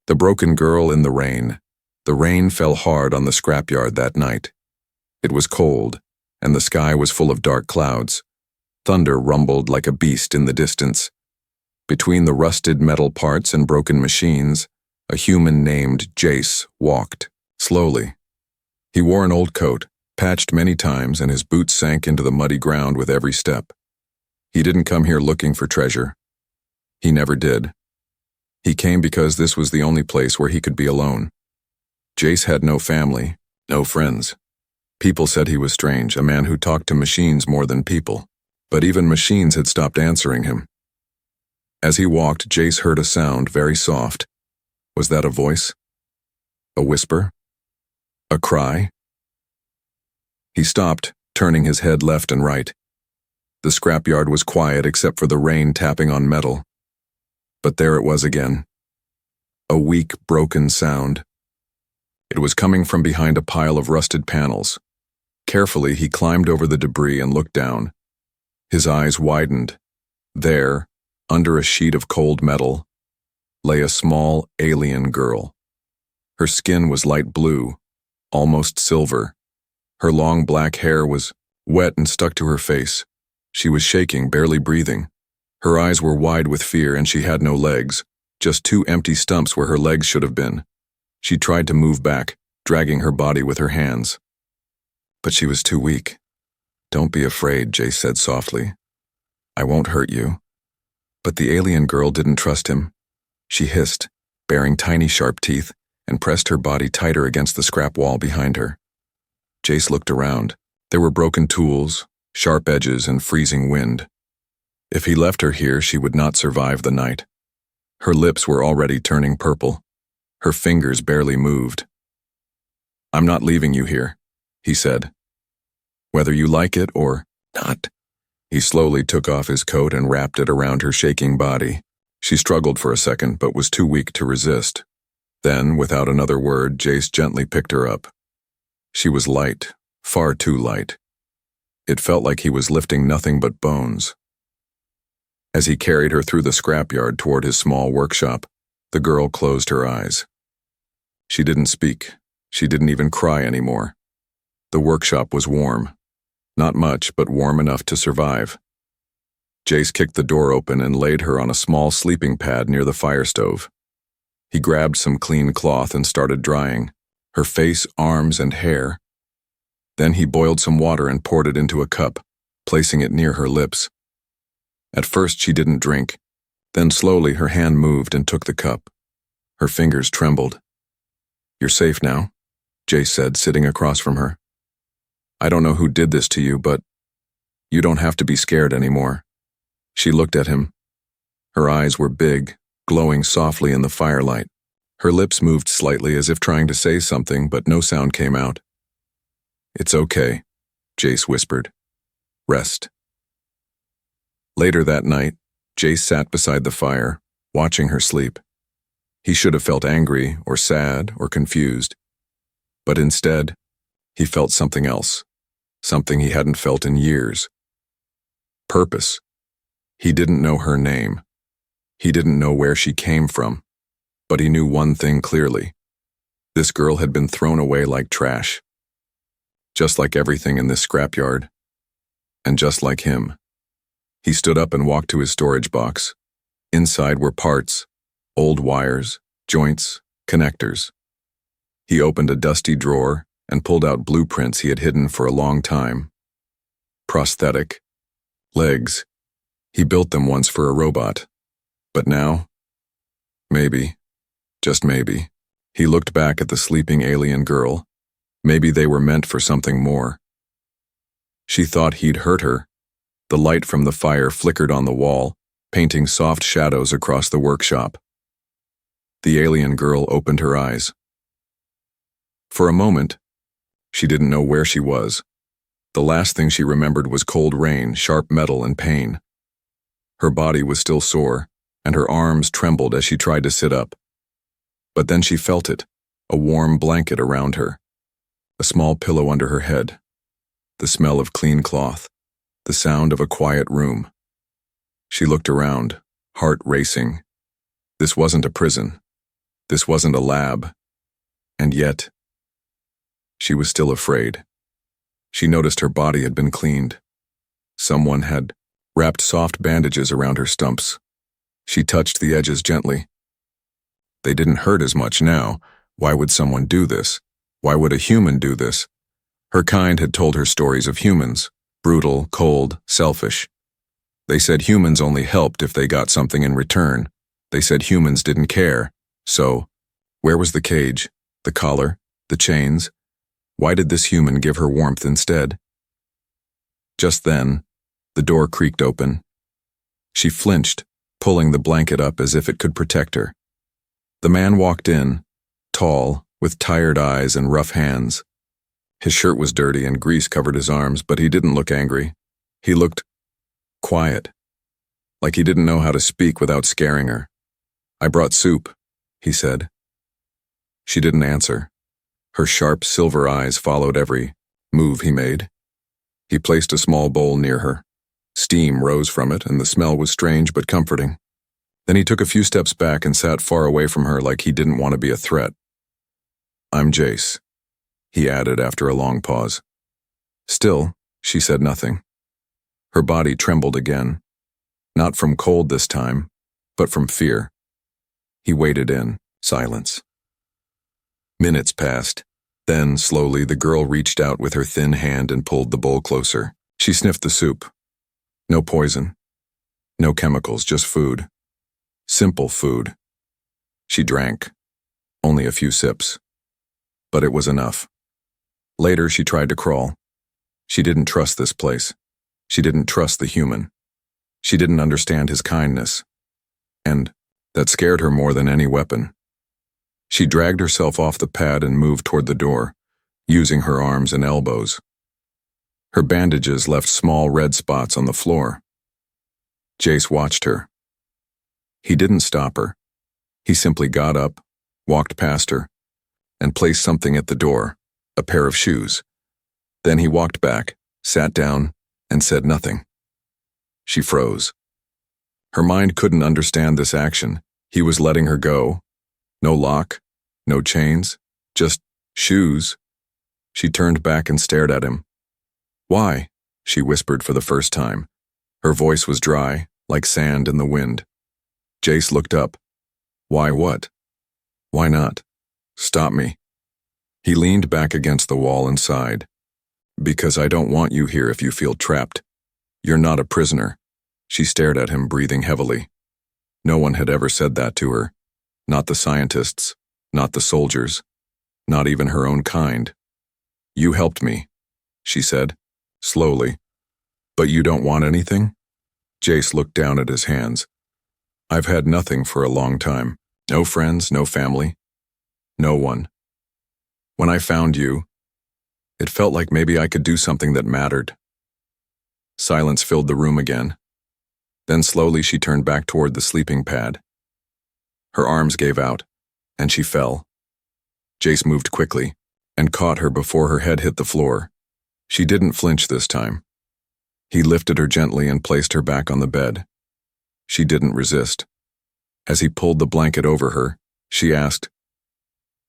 The broken girl in the rain. The rain fell hard on the scrapyard that night. It was cold, and the sky was full of dark clouds. Thunder rumbled like a beast in the distance. Between the rusted metal parts and broken machines, a human named Jace walked, slowly. He wore an old coat, patched many times, and his boots sank into the muddy ground with every step. He didn't come here looking for treasure. He never did. He came because this was the only place where he could be alone. Jace had no family, no friends. People said he was strange, a man who talked to machines more than people. But even machines had stopped answering him. As he walked, Jace heard a sound, very soft. Was that a voice? A whisper? A cry? He stopped, turning his head left and right. The scrapyard was quiet except for the rain tapping on metal. But there it was again. A weak, broken sound. It was coming from behind a pile of rusted panels. Carefully, he climbed over the debris and looked down. His eyes widened. There, under a sheet of cold metal, lay a small alien girl. Her skin was light blue, almost silver. Her long black hair was wet and stuck to her face. She was shaking, barely breathing. Her eyes were wide with fear, and she had no legs, just two empty stumps where her legs should have been. She tried to move back, dragging her body with her hands. But she was too weak. "Don't be afraid," Jace said softly. "I won't hurt you." But the alien girl didn't trust him. She hissed, baring tiny sharp teeth, and pressed her body tighter against the scrap wall behind her. Jace looked around. There were broken tools, sharp edges, and freezing wind. If he left her here, she would not survive the night. Her lips were already turning purple. Her fingers barely moved. "I'm not leaving you here," he said. "Whether you like it or not." He slowly took off his coat and wrapped it around her shaking body. She struggled for a second, but was too weak to resist. Then, without another word, Jace gently picked her up. She was light, far too light. It felt like he was lifting nothing but bones. As he carried her through the scrapyard toward his small workshop, the girl closed her eyes. She didn't speak. She didn't even cry anymore. The workshop was warm. Not much, but warm enough to survive. Jace kicked the door open and laid her on a small sleeping pad near the fire stove. He grabbed some clean cloth and started drying her face, arms, and hair. Then he boiled some water and poured it into a cup, placing it near her lips. At first she didn't drink. Then slowly her hand moved and took the cup. Her fingers trembled. "You're safe now," Jace said, sitting across from her. "I don't know who did this to you, but you don't have to be scared anymore." She looked at him. Her eyes were big, glowing softly in the firelight. Her lips moved slightly as if trying to say something, but no sound came out. "It's okay," Jace whispered. "Rest." Later that night, Jace sat beside the fire, watching her sleep. He should have felt angry or sad or confused. But instead, he felt something else, something he hadn't felt in years. Purpose. He didn't know her name. He didn't know where she came from. But he knew one thing clearly. This girl had been thrown away like trash. Just like everything in this scrapyard. And just like him. He stood up and walked to his storage box. Inside were parts, old wires, joints, connectors. He opened a dusty drawer and pulled out blueprints he had hidden for a long time. Prosthetic. Legs. He built them once for a robot. But now, maybe, just maybe, he looked back at the sleeping alien girl. Maybe they were meant for something more. She thought he'd hurt her. The light from the fire flickered on the wall, painting soft shadows across the workshop. The alien girl opened her eyes. For a moment, she didn't know where she was. The last thing she remembered was cold rain, sharp metal, and pain. Her body was still sore, and her arms trembled as she tried to sit up. But then she felt it, a warm blanket around her, a small pillow under her head, the smell of clean cloth, the sound of a quiet room. She looked around, heart racing. This wasn't a prison. This wasn't a lab. And yet, she was still afraid. She noticed her body had been cleaned. Someone had wrapped soft bandages around her stumps. She touched the edges gently. They didn't hurt as much now. Why would someone do this? Why would a human do this? Her kind had told her stories of humans, brutal, cold, selfish. They said humans only helped if they got something in return. They said humans didn't care. So, where was the cage, the collar, the chains? Why did this human give her warmth instead? Just then, the door creaked open. She flinched, pulling the blanket up as if it could protect her. The man walked in, tall, with tired eyes and rough hands. His shirt was dirty and grease covered his arms, but he didn't look angry. He looked quiet, like he didn't know how to speak without scaring her. "I brought soup," he said. She didn't answer. Her sharp silver eyes followed every move he made. He placed a small bowl near her. Steam rose from it, and the smell was strange but comforting. Then he took a few steps back and sat far away from her like he didn't want to be a threat. "I'm Jace," he added after a long pause. Still, she said nothing. Her body trembled again, not from cold this time, but from fear. He waited in silence. Minutes passed. Then, slowly, the girl reached out with her thin hand and pulled the bowl closer. She sniffed the soup. No poison. No chemicals, just food. Simple food. She drank. Only a few sips. But it was enough. Later, she tried to crawl. She didn't trust this place. She didn't trust the human. She didn't understand his kindness. And that scared her more than any weapon. She dragged herself off the pad and moved toward the door, using her arms and elbows. Her bandages left small red spots on the floor. Jace watched her. He didn't stop her. He simply got up, walked past her, and placed something at the door, a pair of shoes. Then he walked back, sat down, and said nothing. She froze. Her mind couldn't understand this action. He was letting her go. No lock, no chains, just shoes. She turned back and stared at him. "Why?" she whispered for the first time. Her voice was dry, like sand in the wind. Jace looked up. "Why what? Why not? Stop me." He leaned back against the wall and sighed. "Because I don't want you here if you feel trapped. You're not a prisoner." She stared at him, breathing heavily. No one had ever said that to her. Not the scientists, not the soldiers, not even her own kind. "You helped me," she said, slowly. "But you don't want anything?" Jace looked down at his hands. "I've had nothing for a long time. No friends, no family. No one. When I found you, it felt like maybe I could do something that mattered." Silence filled the room again. Then slowly she turned back toward the sleeping pad. Her arms gave out, and she fell. Jace moved quickly and caught her before her head hit the floor. She didn't flinch this time. He lifted her gently and placed her back on the bed. She didn't resist. As he pulled the blanket over her, she asked,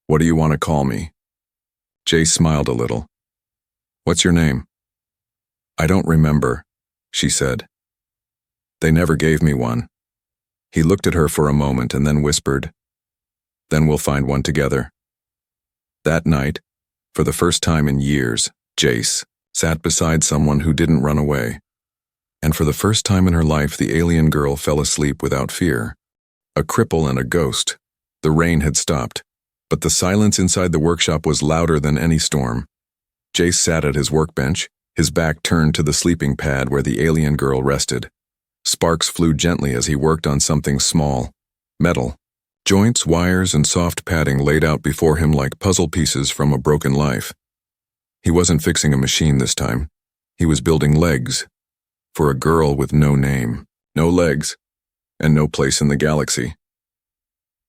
"What do you want to call me?" Jace smiled a little. "What's your name?" "I don't remember," she said. "They never gave me one." He looked at her for a moment and then whispered, "Then we'll find one together." That night, for the first time in years, Jace sat beside someone who didn't run away. And for the first time in her life, the alien girl fell asleep without fear. A cripple and a ghost. The rain had stopped, but the silence inside the workshop was louder than any storm. Jace sat at his workbench, his back turned to the sleeping pad where the alien girl rested. Sparks flew gently as he worked on something small, metal. Joints, wires, and soft padding laid out before him like puzzle pieces from a broken life. He wasn't fixing a machine this time. He was building legs for a girl with no name, no legs, and no place in the galaxy.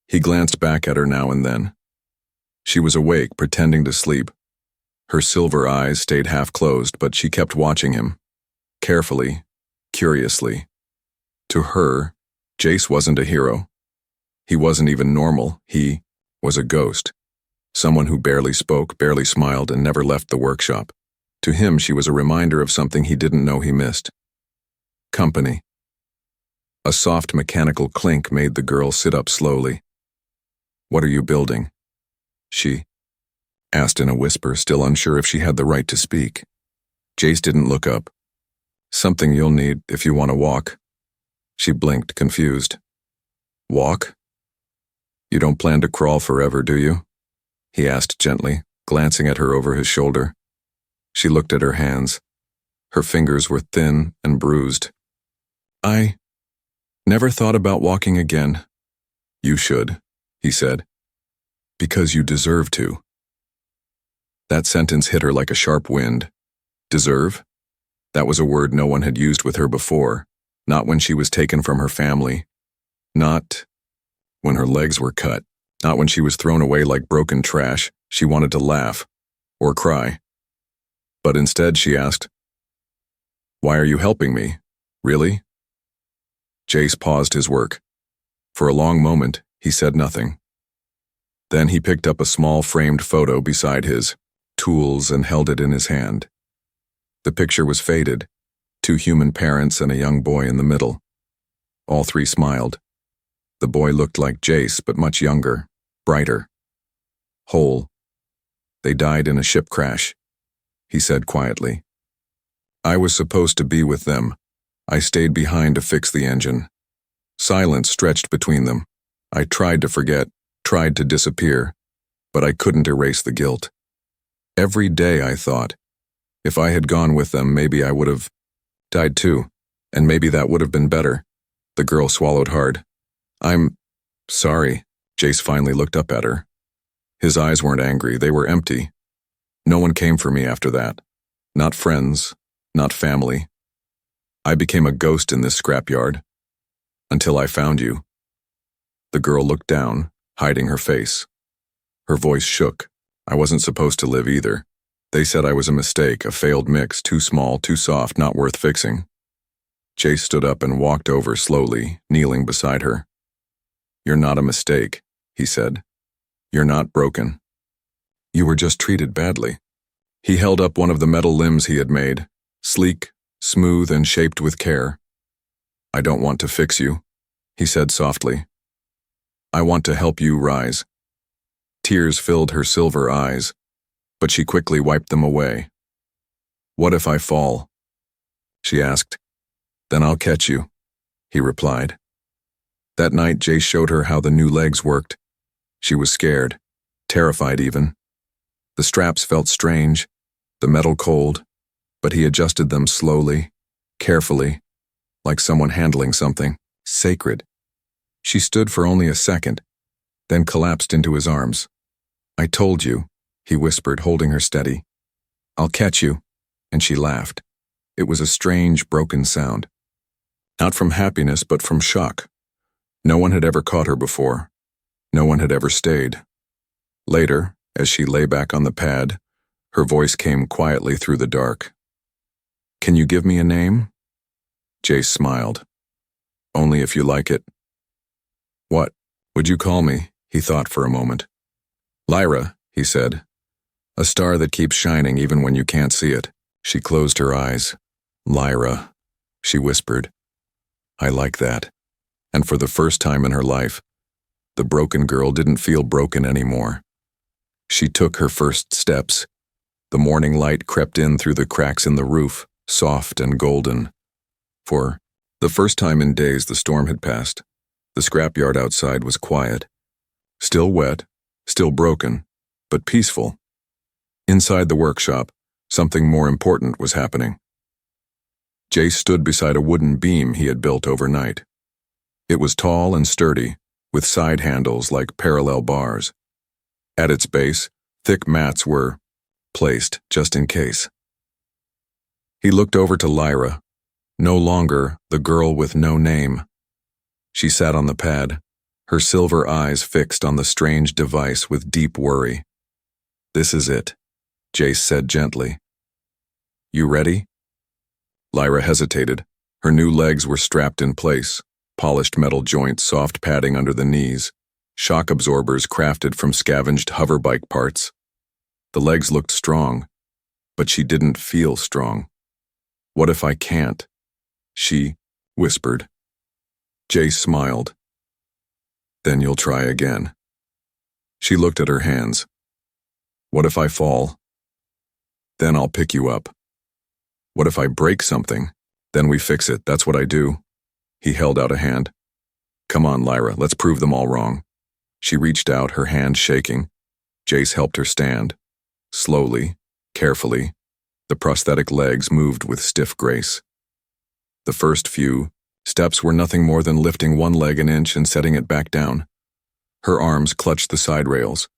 He glanced back at her now and then. She was awake, pretending to sleep. Her silver eyes stayed half closed, but she kept watching him, carefully, curiously. To her, Jace wasn't a hero. He wasn't even normal. He was a ghost, someone who barely spoke, barely smiled, and never left the workshop. To him, she was a reminder of something he didn't know he missed. Company. A soft mechanical clink made the girl sit up slowly. "What are you building?" she asked in a whisper, still unsure if she had the right to speak. Jace didn't look up. "Something you'll need if you want to walk." She blinked, confused. "Walk? You don't plan to crawl forever, do you?" he asked gently, glancing at her over his shoulder. She looked at her hands. Her fingers were thin and bruised. "I never thought about walking again." "You should," he said. "Because you deserve to." That sentence hit her like a sharp wind. Deserve? That was a word no one had used with her before, not when she was taken from her family, not when her legs were cut, not when she was thrown away like broken trash. She wanted to laugh or cry. But instead she asked, "Why are you helping me? Really?" Jace paused his work. For a long moment, he said nothing. Then he picked up a small framed photo beside his tools and held it in his hand. The picture was faded, 2 human parents and a young boy in the middle. All 3 smiled. The boy looked like Jace, but much younger, brighter, whole. "They died in a ship crash," he said quietly. "I was supposed to be with them. I stayed behind to fix the engine." Silence stretched between them. I tried to forget, tried to disappear, but I couldn't erase the guilt. Every day I thought, if I had gone with them, maybe I would have died too, and maybe that would have been better. The girl swallowed hard. "I'm sorry." Jace finally looked up at her. His eyes weren't angry, they were empty. "No one came for me after that. Not friends, not family. I became a ghost in this scrapyard. Until I found you." The girl looked down, hiding her face. Her voice shook. "I wasn't supposed to live either. They said I was a mistake, a failed mix, too small, too soft, not worth fixing." Jace stood up and walked over slowly, kneeling beside her. "You're not a mistake," he said. "You're not broken. You were just treated badly." He held up one of the metal limbs he had made, sleek, smooth, and shaped with care. "I don't want to fix you," he said softly. "I want to help you rise." Tears filled her silver eyes, but she quickly wiped them away. "What if I fall?" she asked. "Then I'll catch you," he replied. That night, Jace showed her how the new legs worked. She was scared, terrified even. The straps felt strange, the metal cold, but he adjusted them slowly, carefully, like someone handling something sacred. She stood for only a second, then collapsed into his arms. "I told you," he whispered, holding her steady. "I'll catch you," and she laughed. It was a strange, broken sound. Not from happiness, but from shock. No one had ever caught her before. No one had ever stayed. Later, as she lay back on the pad, her voice came quietly through the dark. "Can you give me a name?" Jace smiled. "Only if you like it." "What would you call me?" he thought for a moment. "Lyra," he said. "A star that keeps shining even when you can't see it." She closed her eyes. "Lyra," she whispered. "I like that." And for the first time in her life, the broken girl didn't feel broken anymore. She took her first steps. The morning light crept in through the cracks in the roof, soft and golden. For the first time in days, the storm had passed. The scrapyard outside was quiet. Still wet, still broken, but peaceful. Inside the workshop, something more important was happening. Jace stood beside a wooden beam he had built overnight. It was tall and sturdy, with side handles like parallel bars. At its base, thick mats were placed just in case. He looked over to Lyra, no longer the girl with no name. She sat on the pad, her silver eyes fixed on the strange device with deep worry. "This is it," Jace said gently. "You ready?" Lyra hesitated. Her new legs were strapped in place, polished metal joints, soft padding under the knees. shock absorbers crafted from scavenged hoverbike parts. The legs looked strong, but she didn't feel strong. "What if I can't?" she whispered. Jace smiled. "Then you'll try again." She looked at her hands. "What if I fall? Then I'll pick you up. What if I break something? Then we fix it, that's what I do." He held out a hand. "Come on, Lyra, let's prove them all wrong." She reached out, her hand shaking. Jace helped her stand. Slowly, carefully, the prosthetic legs moved with stiff grace. The first few steps were nothing more than lifting one leg an inch and setting it back down. Her arms clutched the side rails.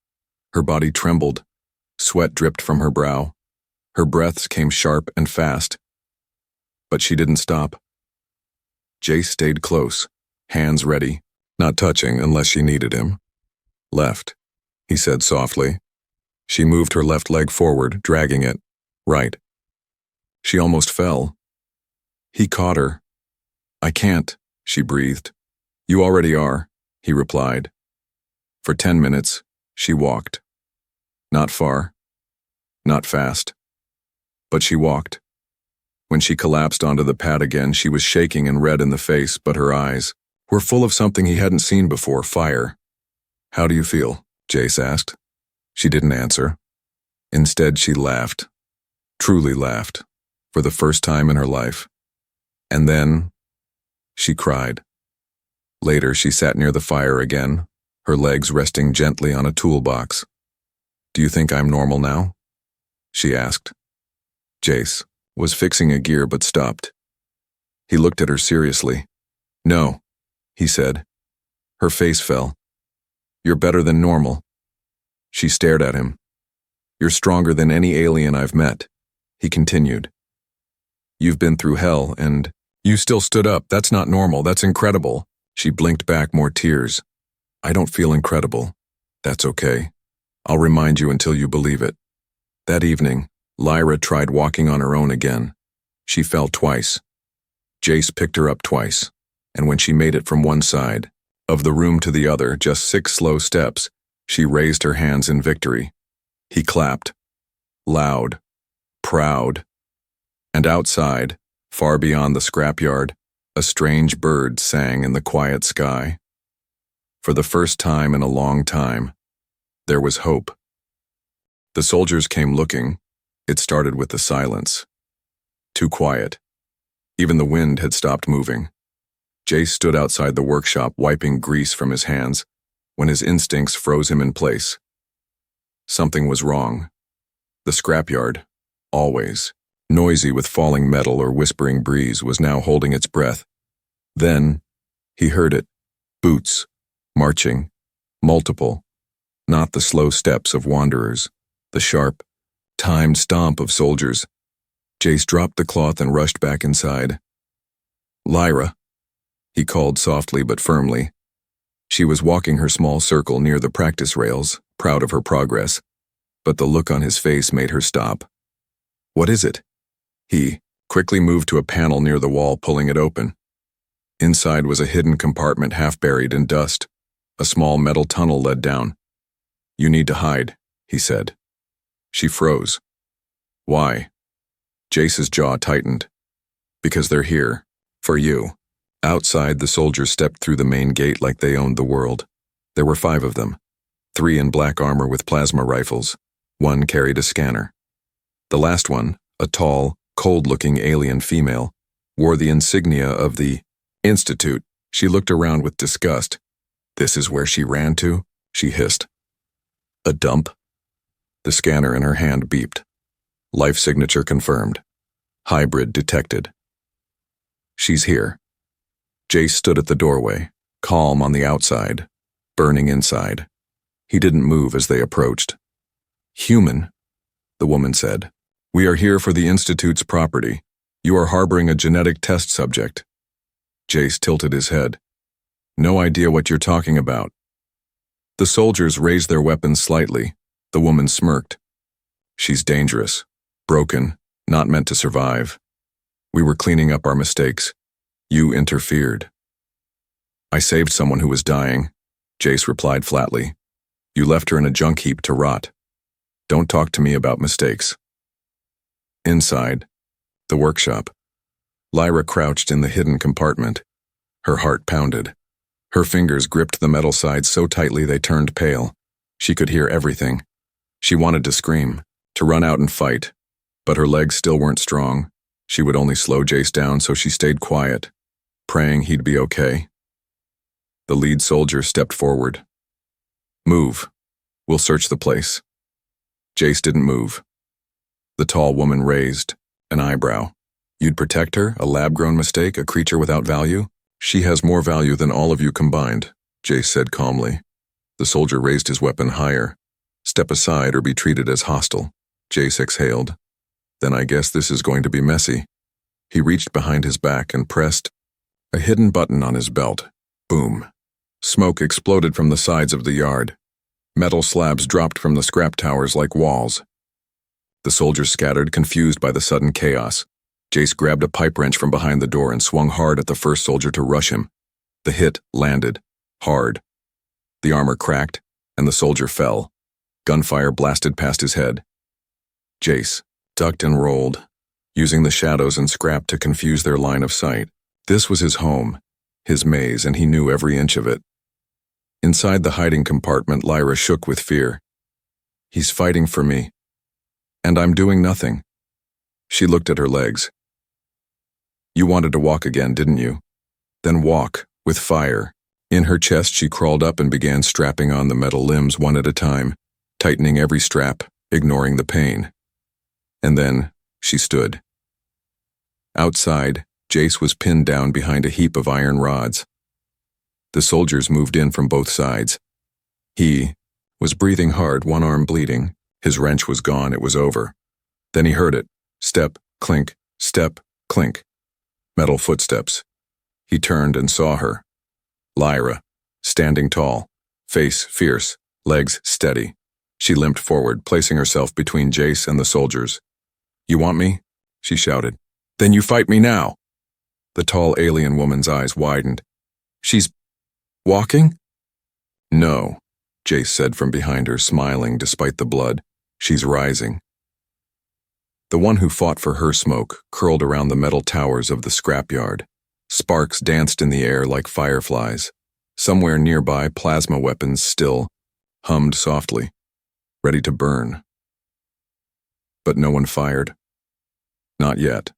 Her body trembled. Sweat dripped from her brow. Her breaths came sharp and fast. But she didn't stop. Jace stayed close, hands ready, not touching unless she needed him. "Left," he said softly. She moved her left leg forward, dragging it. "Right." She almost fell. He caught her. "I can't," she breathed. "You already are," he replied. For 10 minutes, she walked. Not far. Not fast. But she walked. When she collapsed onto the pad again, she was shaking and red in the face, but her eyes were full of something he hadn't seen before, fire. "How do you feel?" Jace asked. She didn't answer. Instead, she laughed. Truly laughed. For the first time in her life. And then, she cried. Later, she sat near the fire again, her legs resting gently on a toolbox. "Do you think I'm normal now?" she asked. Jace was fixing a gear but stopped. He looked at her seriously. "No," he said. Her face fell. "You're better than normal." She stared at him. "You're stronger than any alien I've met," he continued. "You've been through hell and you still stood up. That's not normal. That's incredible." She blinked back, more tears. "I don't feel incredible. That's okay. I'll remind you until you believe it." That evening, Lyra tried walking on her own again. She fell twice. Jace picked her up twice, and when she made it from one side of the room to the other, just 6 slow steps, she raised her hands in victory. He clapped. Loud. Proud. And outside, far beyond the scrapyard, a strange bird sang in the quiet sky. For the first time in a long time, there was hope. The soldiers came looking. It started with the silence. Too quiet. Even the wind had stopped moving. Jace stood outside the workshop, wiping grease from his hands, when his instincts froze him in place. Something was wrong. The scrapyard, always noisy with falling metal or whispering breeze, was now holding its breath. Then, he heard it. Boots. Marching. Multiple. Not the slow steps of wanderers. The sharp, timed stomp of soldiers. Jace dropped the cloth and rushed back inside. "Lyra," he called softly but firmly. She was walking her small circle near the practice rails, proud of her progress, but the look on his face made her stop. "What is it?" He quickly moved to a panel near the wall, pulling it open. Inside was a hidden compartment half buried in dust. A small metal tunnel led down. "You need to hide," he said. She froze. "Why?" Jace's jaw tightened. "Because they're here. For you." Outside, the soldiers stepped through the main gate like they owned the world. There were 5 of them. 3 in black armor with plasma rifles. 1 carried a scanner. The last one, a tall, cold-looking alien female, wore the insignia of the Institute. She looked around with disgust. "This is where she ran to?" she hissed. "A dump?" The scanner in her hand beeped. Life signature confirmed. Hybrid detected. "She's here." Jace stood at the doorway, calm on the outside, burning inside. He didn't move as they approached. "Human," the woman said. "We are here for the Institute's property. You are harboring a genetic test subject." Jace tilted his head. "No idea what you're talking about." The soldiers raised their weapons slightly. The woman smirked. "She's dangerous, broken, not meant to survive. We were cleaning up our mistakes. You interfered." "I saved someone who was dying. Jace replied flatly. You left her in a junk heap to rot. Don't talk to me about mistakes. Inside, the workshop. Lyra crouched in the hidden compartment. Her heart pounded. Her fingers gripped the metal sides so tightly they turned pale. She could hear everything. She wanted to scream, to run out and fight, but her legs still weren't strong. She would only slow Jace down, so she stayed quiet, praying he'd be okay. The lead soldier stepped forward. Move. We'll search the place. Jace didn't move. The tall woman raised an eyebrow. You'd protect her, a lab-grown mistake, a creature without value? She has more value than all of you combined, Jace said calmly. The soldier raised his weapon higher. Step aside or be treated as hostile. Jace exhaled. Then I guess this is going to be messy. He reached behind his back and pressed a hidden button on his belt. Boom. Smoke exploded from the sides of the yard. Metal slabs dropped from the scrap towers like walls. The soldiers scattered, confused by the sudden chaos. Jace grabbed a pipe wrench from behind the door and swung hard at the first soldier to rush him. The hit landed, hard. The armor cracked, and the soldier fell. Gunfire blasted past his head. Jace ducked and rolled, using the shadows and scrap to confuse their line of sight. This was his home, his maze, and he knew every inch of it. Inside the hiding compartment, Lyra shook with fear. He's fighting for me, and I'm doing nothing. She looked at her legs. You wanted to walk again, didn't you? Then walk, with fire. In her chest, she crawled up and began strapping on the metal limbs one at a time, tightening every strap, ignoring the pain. And then, she stood. Outside, Jace was pinned down behind a heap of iron rods. The soldiers moved in from both sides. He was breathing hard, one arm bleeding. His wrench was gone, it was over. Then he heard it. Step, clink, step, clink. Metal footsteps. He turned and saw her. Lyra, standing tall, face fierce, legs steady. She limped forward, placing herself between Jace and the soldiers. You want me? She shouted. Then you fight me now. The tall alien woman's eyes widened. She's walking? No, Jace said from behind her, smiling despite the blood. She's rising. The one who fought for her smoke curled around the metal towers of the scrapyard. Sparks danced in the air like fireflies. Somewhere nearby, plasma weapons still hummed softly, ready to burn. But no one fired. Not yet.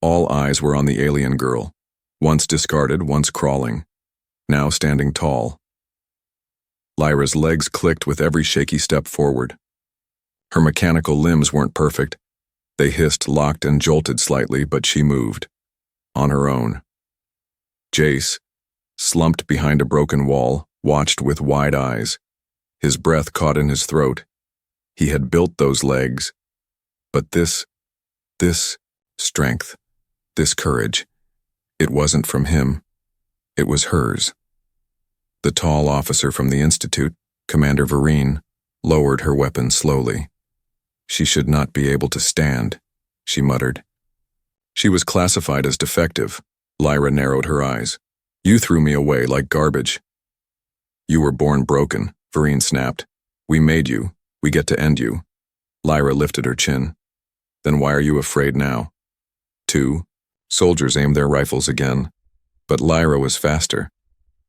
All eyes were on the alien girl, once discarded, once crawling, now standing tall. Lyra's legs clicked with every shaky step forward. Her mechanical limbs weren't perfect. They hissed, locked, and jolted slightly, but she moved. On her own. Jace, slumped behind a broken wall, watched with wide eyes. His breath caught in his throat. He had built those legs. But this strength, this courage, it wasn't from him. It was hers. The tall officer from the Institute, Commander Vereen, lowered her weapon slowly. She should not be able to stand, she muttered. She was classified as defective. Lyra narrowed her eyes. You threw me away like garbage. You were born broken, Vereen snapped. We made you. We get to end you. Lyra lifted her chin. Then why are you afraid now? 2. Soldiers aimed their rifles again. But Lyra was faster.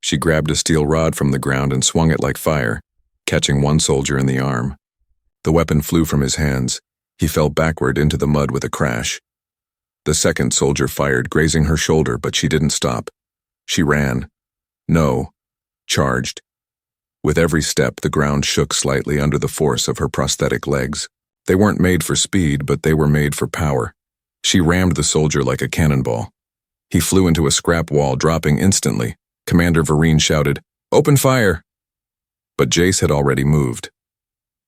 She grabbed a steel rod from the ground and swung it like fire, catching one soldier in the arm. The weapon flew from his hands. He fell backward into the mud with a crash. The second soldier fired, grazing her shoulder, but she didn't stop. She ran. No. Charged. With every step, the ground shook slightly under the force of her prosthetic legs. They weren't made for speed, but they were made for power. She rammed the soldier like a cannonball. He flew into a scrap wall, dropping instantly. Commander Vereen shouted, "Open fire!" But Jace had already moved.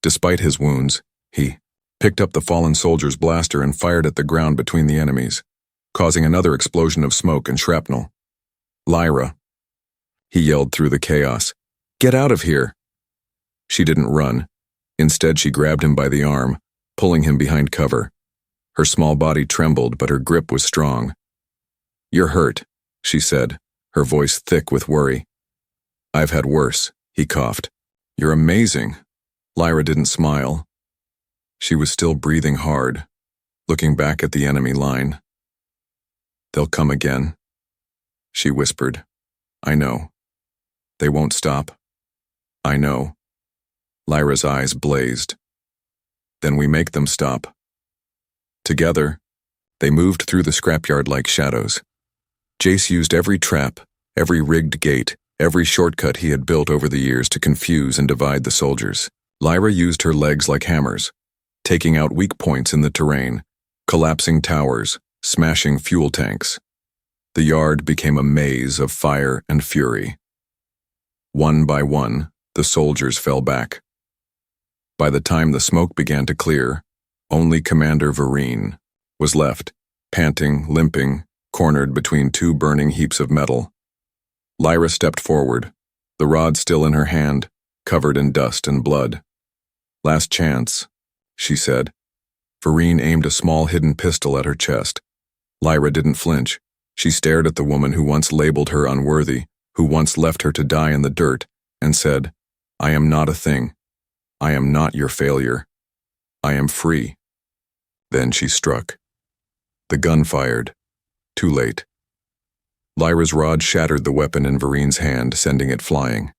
Despite his wounds, he picked up the fallen soldier's blaster and fired at the ground between the enemies, causing another explosion of smoke and shrapnel. Lyra, he yelled through the chaos, "Get out of here!" She didn't run. Instead, she grabbed him by the arm, pulling him behind cover. Her small body trembled, but her grip was strong. "You're hurt," she said, her voice thick with worry. I've had worse, he coughed. You're amazing. Lyra didn't smile. She was still breathing hard, looking back at the enemy line. They'll come again, she whispered. I know. They won't stop. I know. Lyra's eyes blazed. Then we make them stop. Together, they moved through the scrapyard like shadows. Jace used every trap, every rigged gate, every shortcut he had built over the years to confuse and divide the soldiers. Lyra used her legs like hammers, taking out weak points in the terrain, collapsing towers, smashing fuel tanks. The yard became a maze of fire and fury. One by one, the soldiers fell back. By the time the smoke began to clear, only Commander Vereen was left, panting, limping, cornered between two burning heaps of metal. Lyra stepped forward, the rod still in her hand, covered in dust and blood. Last chance, she said. Vereen aimed a small hidden pistol at her chest. Lyra didn't flinch. She stared at the woman who once labeled her unworthy, who once left her to die in the dirt, and said, I am not a thing. I am not your failure. I am free. Then she struck. The gun fired. Too late. Lyra's rod shattered the weapon in Vereen's hand, sending it flying.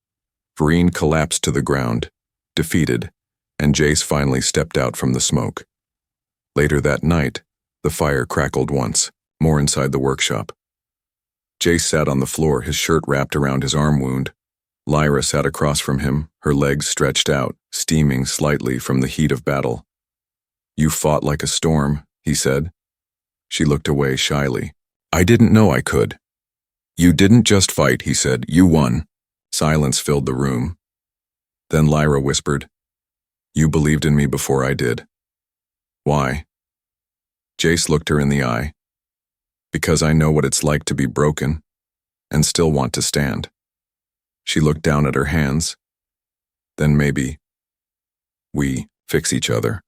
Vereen collapsed to the ground, defeated, and Jace finally stepped out from the smoke. Later that night, the fire crackled once, more inside the workshop. Jace sat on the floor, his shirt wrapped around his arm wound. Lyra sat across from him, her legs stretched out, steaming slightly from the heat of battle. You fought like a storm, he said. She looked away shyly. I didn't know I could. You didn't just fight, he said. You won. Silence filled the room. Then Lyra whispered, You believed in me before I did. Why? Jace looked her in the eye. Because I know what it's like to be broken and still want to stand. She looked down at her hands. Then maybe we fix each other.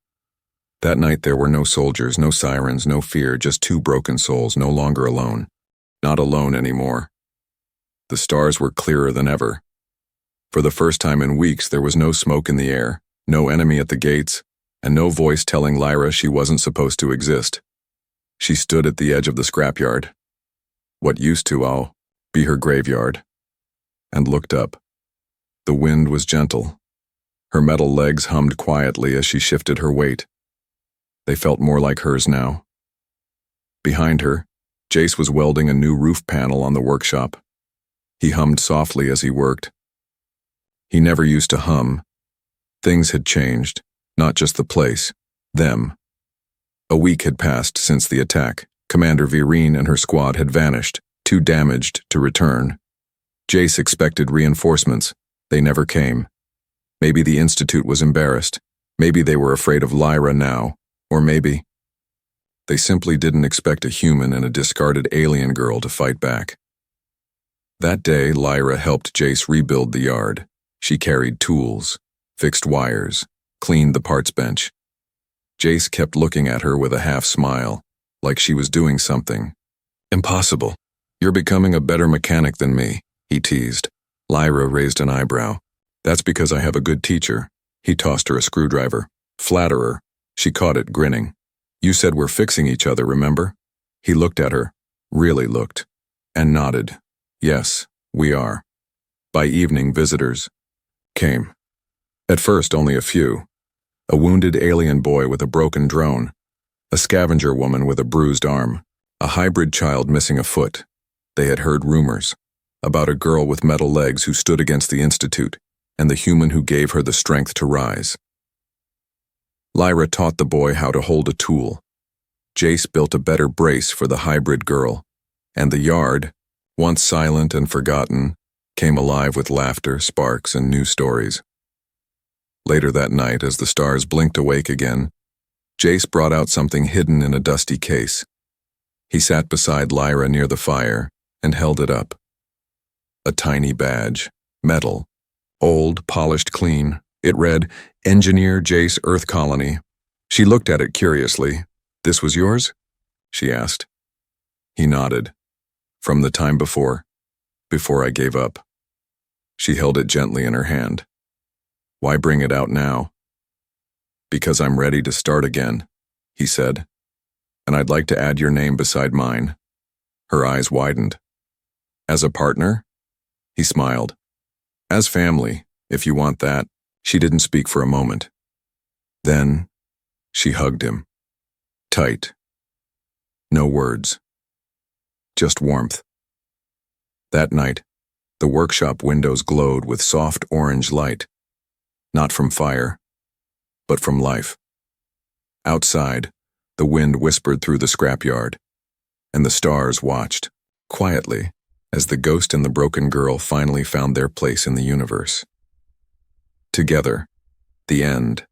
That night there were no soldiers, no sirens, no fear, just two broken souls, no longer alone. Not alone anymore. The stars were clearer than ever. For the first time in weeks there was no smoke in the air, no enemy at the gates, and no voice telling Lyra she wasn't supposed to exist. She stood at the edge of the scrapyard, what used to be her graveyard, and looked up. The wind was gentle. Her metal legs hummed quietly as she shifted her weight. They felt more like hers now. Behind her, Jace was welding a new roof panel on the workshop. He hummed softly as he worked. He never used to hum. Things had changed, not just the place, them. A week had passed since the attack. Commander Vereen and her squad had vanished, too damaged to return. Jace expected reinforcements. They never came. Maybe the Institute was embarrassed. Maybe they were afraid of Lyra now. Or maybe they simply didn't expect a human and a discarded alien girl to fight back. That day, Lyra helped Jace rebuild the yard. She carried tools, fixed wires, cleaned the parts bench. Jace kept looking at her with a half smile, like she was doing something. Impossible. You're becoming a better mechanic than me, he teased. Lyra raised an eyebrow. That's because I have a good teacher. He tossed her a screwdriver. Flatterer. She caught it, grinning. You said we're fixing each other, remember? He looked at her, really looked, and nodded. Yes, we are. By evening, visitors came. At first, only a few. A wounded alien boy with a broken drone, a scavenger woman with a bruised arm, a hybrid child missing a foot. They had heard rumors about a girl with metal legs who stood against the Institute and the human who gave her the strength to rise. Lyra taught the boy how to hold a tool. Jace built a better brace for the hybrid girl, and the yard, once silent and forgotten, came alive with laughter, sparks, and new stories. Later that night, as the stars blinked awake again, Jace brought out something hidden in a dusty case. He sat beside Lyra near the fire and held it up. A tiny badge, metal, old, polished clean. It read, Engineer Jace Earth Colony. She looked at it curiously. This was yours? She asked. He nodded. From the time before I gave up. She held it gently in her hand. Why bring it out now? Because I'm ready to start again, he said. And I'd like to add your name beside mine. Her eyes widened. As a partner? He smiled. As family, if you want that. She didn't speak for a moment. Then, she hugged him. Tight. No words. Just warmth. That night, the workshop windows glowed with soft orange light. Not from fire, but from life. Outside, the wind whispered through the scrapyard, and the stars watched, quietly, as the ghost and the broken girl finally found their place in the universe. Together, the end.